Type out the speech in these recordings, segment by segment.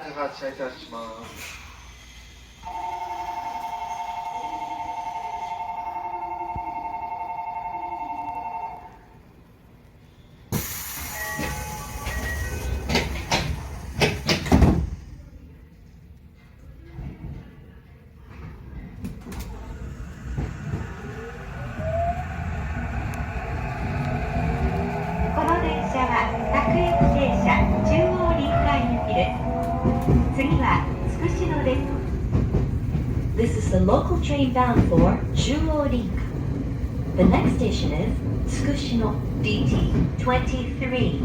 ず発車いたします。この電車は各駅停車中央臨海行きです。次はつくし野です。This is the local train bound for Chuo Rinka. The next station is Tsukushino DT23.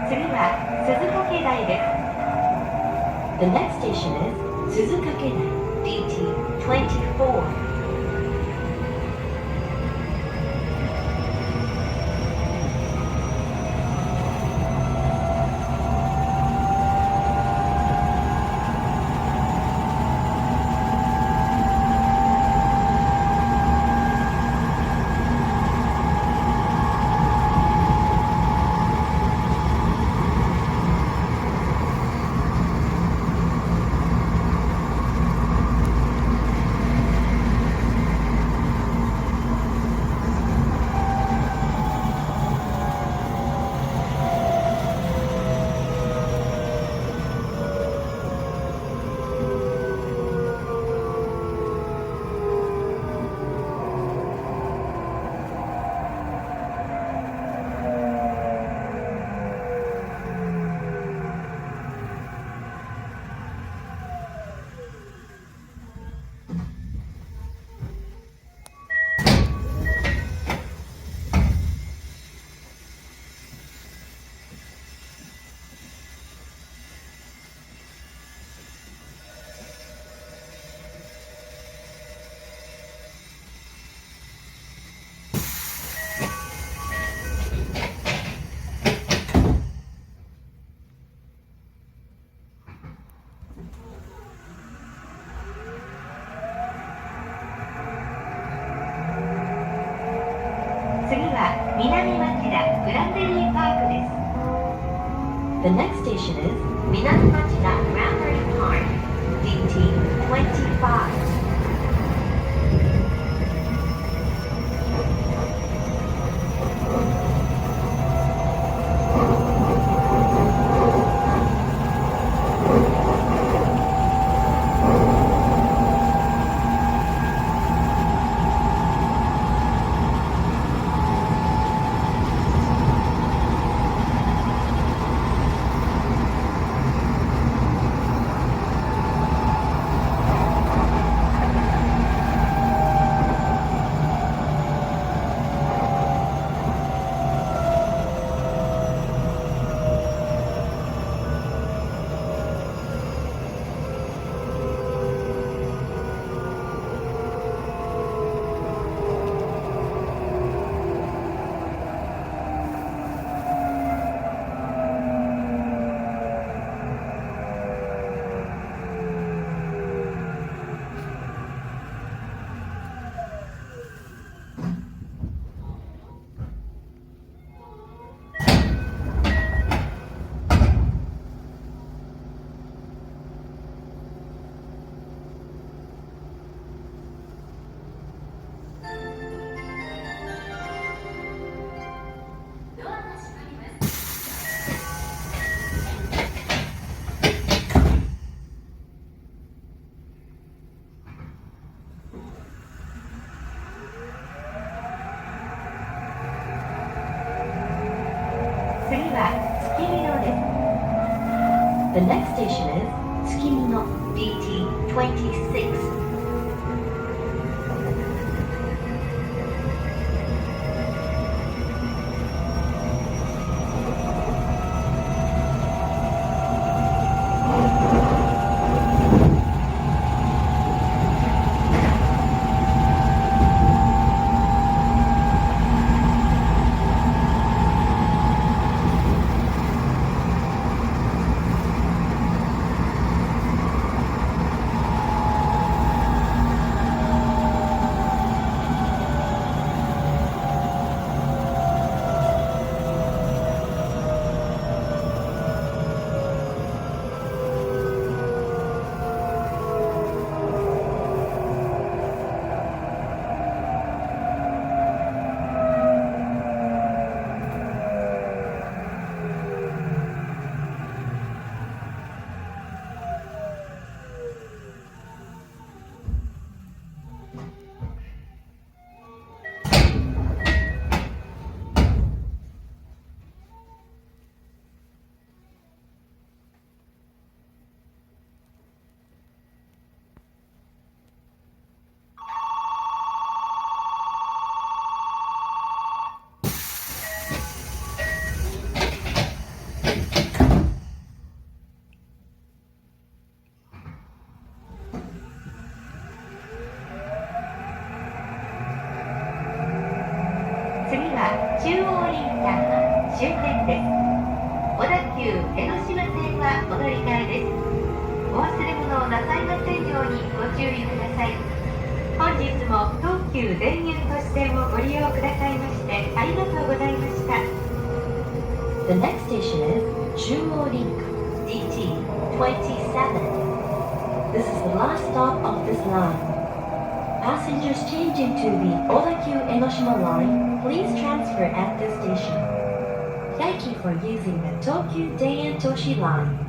次は鈴掛台です。The next station is 鈴掛台 DT24. 次は南町田グランベリーパークです。The next station is 南町田グランベリーパーク DT25. 次 The next station is Tsukimono DT26. 次は中央林間の終点です。小田急江ノ島線はお乗り換えです。お忘れ物をなさいませんようにご注意ください。本日も東急田園都市線をご利用くださいましてありがとうございました。The next station is 中央林間 DT27. This is the last stop of this line. Passengers changing to the Odakyu Enoshima line, please transfer at this station. Thank you for using the Tokyu Daian Toshi line.